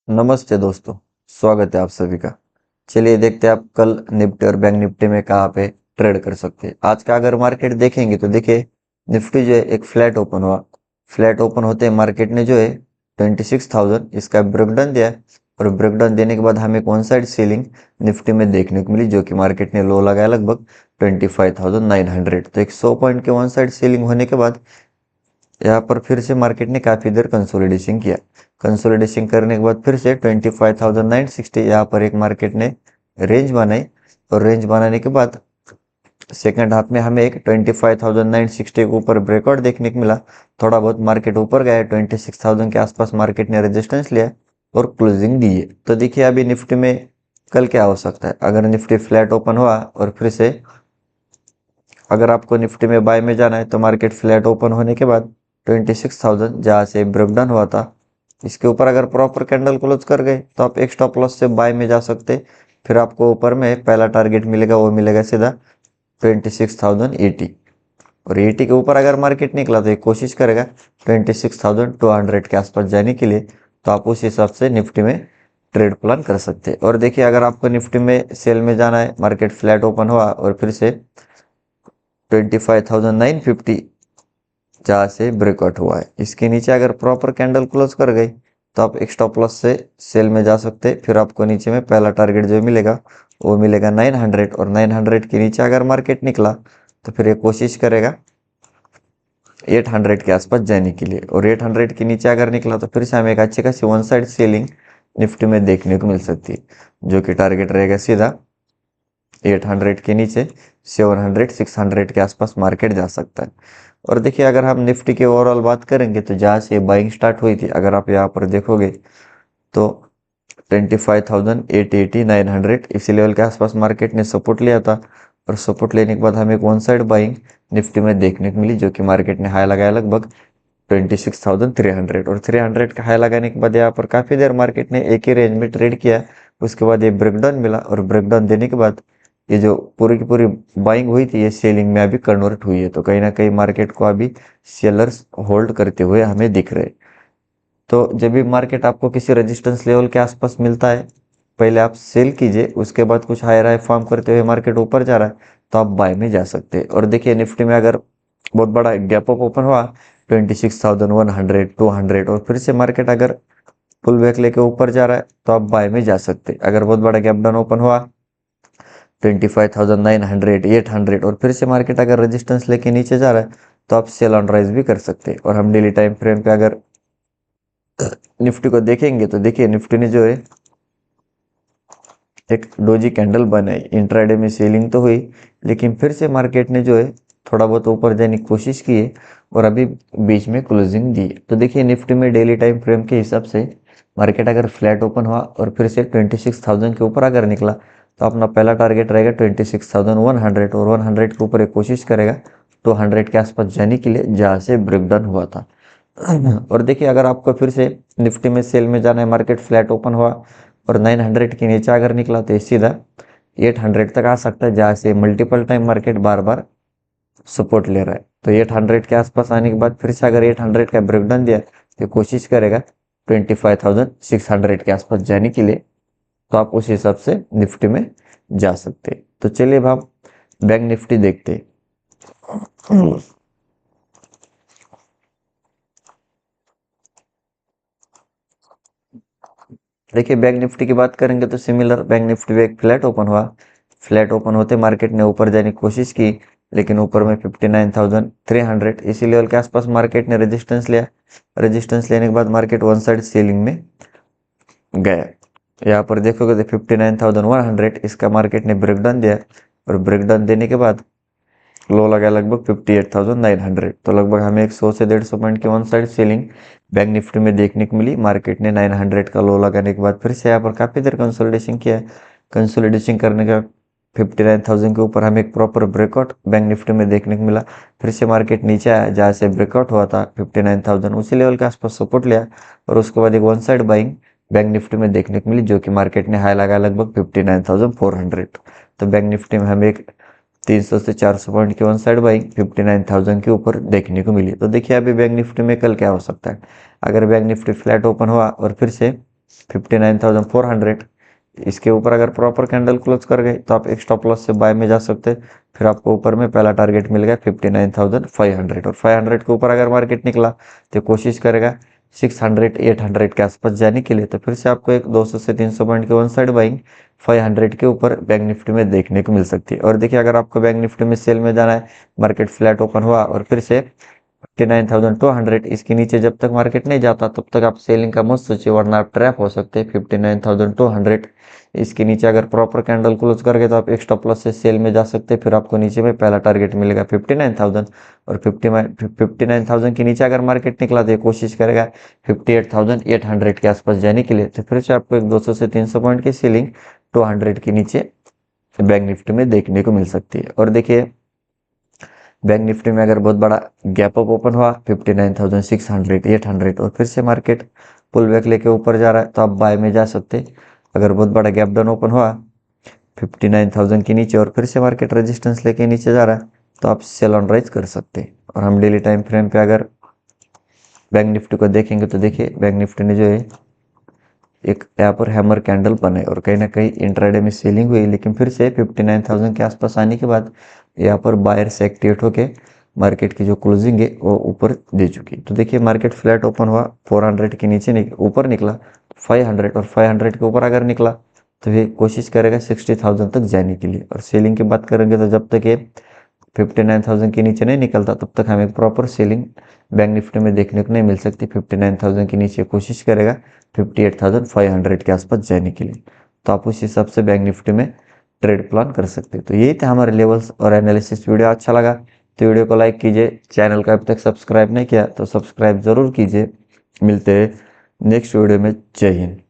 नमस्ते दोस्तों। स्वागत है आप सभी का। चलिए देखते हैं आप कल निफ्टी और बैंक निफ्टी में कहाँ पे ट्रेड कर सकते हैं। आज का अगर मार्केट देखेंगे तो देखिए निफ्टी जो है एक फ्लैट ओपन हुआ। फ्लैट ओपन होते ही मार्केट ने जो है 26,000 इसका ब्रेकडाउन दिया और ब्रेकडाउन देने के बाद हमें कौन साइड सीलिंग निफ्टी में देखने को मिली, जो कि मार्केट ने लो लगाया लगभग 25,900। तो एक 100 पॉइंट के वन साइड सीलिंग होने के बाद यहाँ पर फिर से मार्केट ने काफी देर कंसोलिडेशन किया। कंसोलिडेशन करने के बाद फिर से 25,960 यहाँ पर एक मार्केट ने रेंज बनाई और रेंज बनाने के बाद सेकंड हाफ में हमें एक 25,960 के ऊपर ब्रेकआउट देखने को मिला। थोड़ा बहुत मार्केट ऊपर गया, 26,000 के आसपास मार्केट ने रेजिस्टेंस लिया और क्लोजिंग दी है। तो देखिए अभी निफ्टी में कल क्या हो सकता है। अगर निफ्टी फ्लैट ओपन हुआ और फिर से अगर आपको निफ्टी में बाय में जाना है तो मार्केट फ्लैट ओपन होने के बाद 26,000 जहाँ से ब्रेकडाउन हुआ था इसके ऊपर अगर प्रॉपर कैंडल क्लोज कर गए तो आप एक स्टॉप लॉस से बाय में जा सकते। फिर आपको ऊपर में पहला टारगेट मिलेगा, वो मिलेगा सीधा 26,080 और 80 के ऊपर अगर मार्केट निकला तो एक कोशिश करेगा 26,200 के आसपास जाने के लिए। तो आप उस हिसाब से निफ्टी में ट्रेड प्लान कर सकते हैं। और देखिए अगर आपको निफ्टी में सेल में जाना है, मार्केट फ्लैट ओपन हुआ और फिर से 25,950 जहाँ से ब्रेकआउट हुआ है इसके नीचे अगर प्रॉपर कैंडल क्लोज कर गई तो आप एक स्टॉप लॉस से सेल में जा सकते। फिर आपको नीचे में पहला टारगेट जो मिलेगा वो मिलेगा 900 और 900 के नीचे अगर मार्केट निकला तो फिर ये कोशिश करेगा 800 के आसपास जाने के लिए और 800 के नीचे अगर निकला तो फिर से हमें एक अच्छी खासी वन साइड सेलिंग निफ्टी में देखने को मिल सकती है, जो कि टारगेट रहेगा सीधा 800 के नीचे 700 600 के आसपास मार्केट जा सकता है। और देखिए अगर हम निफ्टी की ओवरऑल बात करेंगे तो जहाँ से बाइंग स्टार्ट हुई थी अगर आप यहाँ पर देखोगे तो 25,880 900 इसी लेवल के आसपास मार्केट ने सपोर्ट लिया था और सपोर्ट लेने के बाद हमें एक वन साइड बाइंग निफ्टी में देखने को मिली, जो कि मार्केट ने हाई लगाया लगभग 26,300 और 300 का हाई लगाने के बाद यहाँ पर काफी देर मार्केट ने एक ही रेंज में ट्रेड किया। उसके बाद ये ब्रेकडाउन मिला और ब्रेकडाउन देने के बाद ये जो पूरी की पूरी बाइंग हुई थी ये सेलिंग में अभी कन्वर्ट हुई है। तो कहीं ना कहीं मार्केट को अभी सेलर्स होल्ड करते हुए हमें दिख रहे। तो जब भी मार्केट आपको किसी रेजिस्टेंस लेवल के आसपास मिलता है पहले आप सेल कीजिए, उसके बाद कुछ हायर हाई फॉर्म करते हुए मार्केट ऊपर जा रहा है तो आप बाय में जा सकते हैं। और देखिए निफ्टी में अगर बहुत बड़ा गैप अप ओपन हुआ 26,100 200 और फिर से मार्केट अगर पुल बैक लेके ऊपर जा रहा है तो आप बाय में जा सकते हैं। अगर बहुत बड़ा गैप डाउन ओपन हुआ 25,900 800 और फिर से मार्केट अगर रेजिस्टेंस लेके नीचे जा रहा है तो आप सेल ऑन राइज भी कर सकते हैं। और हम डेली टाइम फ्रेम पे अगर निफ्टी को देखेंगे तो देखिए निफ्टी ने जो है एक डोजी कैंडल बनाई, इंट्राडे में सेलिंग तो हुई लेकिन फिर से मार्केट ने जो है थोड़ा बहुत ऊपर जाने की कोशिश की है और अभी बीच में क्लोजिंग दी है। तो देखिए निफ्टी में डेली टाइम फ्रेम के हिसाब से मार्केट अगर फ्लैट ओपन हुआ और फिर से 26,000 के ऊपर अगर निकला तो अपना पहला टारगेट रहेगा 26,100 और 100 के ऊपर एक कोशिश करेगा 200 के आसपास जाने के लिए जहाँ से ब्रेकडाउन हुआ था। और देखिए अगर आपको फिर से निफ्टी में सेल में जाना है, मार्केट फ्लैट ओपन हुआ और 900 के नीचे अगर निकला तो सीधा 800 तक आ सकता है, जहाँ से मल्टीपल टाइम मार्केट बार बार सपोर्ट ले रहा है। तो 800 के आसपास आने के बाद फिर से अगर 800 का ब्रेकडाउन दिया तो कोशिश करेगा 25,600 के आसपास जाने के लिए। तो आप उस हिसाब से निफ्टी में जा सकते हैं। तो चलिए अब हम बैंक निफ्टी देखते हैं। देखिए बैंक निफ्टी की बात करेंगे तो सिमिलर बैंक निफ्टी में एक फ्लैट ओपन हुआ। फ्लैट ओपन होते मार्केट ने ऊपर जाने की कोशिश की लेकिन ऊपर में 59,300 इसी लेवल के आसपास मार्केट ने रेजिस्टेंस लिया। रेजिस्टेंस लेने के बाद मार्केट वन साइड सेलिंग में गया। यहाँ पर देखोगे तो 59,100 इसका मार्केट ने ब्रेकडाउन दिया और ब्रेकडाउन देने के बाद लो लगा लगभग 58,900। तो लगभग हमें एक 100 से 150 पॉइंट की one side selling bank Nifty में देखने को मिली। मार्केट ने 900 का लो लगाने के बाद फिर से यहाँ पर काफी देर कंसोलिडेशन किया है। कंसोलिडेशन करने का 59,000 के ऊपर हमें एक प्रॉपर ब्रेकआउट बैंक निफ्टी में देखने को मिला। फिर से मार्केट नीचे आया जहाँ से ब्रेकआउट हुआ था 59,000 उसी लेवल के आसपास सपोर्ट लिया और उसके बाद एक one side buying bank Nifty में देखने को मिली, जो कि मार्केट ने हाई लगा लगभग 59,400। तो बैंक निफ्टी में हमें एक 300 से 400 पॉइंट की वन साइड बाइंग 59,000 के ऊपर देखने को मिली। तो देखिए अभी बैंक निफ्टी में कल क्या हो सकता है। अगर बैंक निफ्टी फ्लैट ओपन हुआ और फिर से 59,400। इसके ऊपर अगर प्रॉपर कैंडल क्लोज कर गए तो आप एक स्टॉप लॉस से बाय में जा सकते हैं। फिर आपको ऊपर में पहला टारगेट मिल गया 59,500, और 500 के ऊपर अगर मार्केट निकला तो कोशिश करेगा 600 800 के आसपास जाने के लिए। तो फिर से आपको एक 200 से 300 पॉइंट के वन साइड बाइंग 500 के ऊपर बैंक निफ्टी में देखने को मिल सकती है। और देखिए, अगर आपको बैंक निफ्टी में सेल में जाना है, मार्केट फ्लैट ओपन हुआ और फिर से 59,200 इसके नीचे जब तक मार्केट नहीं जाता तब तक आप सेलिंग का मत सोचिए, वरना आप ट्रैप हो सकते हैं। 59,200 इसके नीचे अगर प्रॉपर कैंडल क्लोज करके तो आप एक स्टॉप लॉस से सेल में जा सकते हैं। फिर आपको नीचे में पहला टारगेट मिलेगा 59,000, और 59,000 के नीचे अगर मार्केट निकला तो ये कोशिश करेगा 58,800 के आसपास जाने के लिए। तो फिर से आपको एक 200 से 300 पॉइंट की सेलिंग 200 के नीचे बैंक निफ्टी में देखने को मिल सकती है। और देखिए, बैंक निफ्टी में अगर बहुत बड़ा गैप अप ओपन हुआ 59,600 800 और फिर से मार्केट पुल बैक लेके ऊपर जा रहा है तो आप बाय में जा सकते। अगर बहुत बड़ा गैप डाउन ओपन हुआ 59,000 के नीचे और फिर से मार्केट रेजिस्टेंस लेके नीचे जा रहा है तो आप सेल ऑन राइज कर सकते। और हम डेली टाइम फ्रेम पे अगर बैंक निफ्टी को देखेंगे तो देखिए, बैंक निफ्टी ने जो है एक यहाँ पर हैमर कैंडल बने और कहीं ना कहीं इंट्राडे में सेलिंग हुई, लेकिन फिर से 59,000 के आसपास आने के बाद यहाँ पर बायर्स एक्टिवेट होके मार्केट की जो क्लोजिंग है वो ऊपर दे चुकी। तो देखिए, मार्केट फ्लैट ओपन हुआ 400 के नीचे ऊपर निकला 500, और 500 के ऊपर अगर निकला तो ये कोशिश करेगा 60,000 तक जाने के लिए। और सेलिंग की बात करेंगे तो जब तक ये 59,000 के नीचे नहीं निकलता तब तक हमें प्रॉपर सेलिंग बैंक निफ्टी में देखने को नहीं मिल सकती। 59,000 के नीचे कोशिश करेगा 58,500 के आसपास जाने के लिए। तो आप उस हिसाब से बैंक निफ्टी में ट्रेड प्लान कर सकते हैं। तो यही थे हमारे लेवल्स और एनालिसिस। वीडियो अच्छा लगा तो वीडियो को लाइक कीजिए, चैनल को अभी तक सब्सक्राइब नहीं किया तो सब्सक्राइब जरूर कीजिए। मिलते हैं नेक्स्ट वीडियो में। जय हिंद।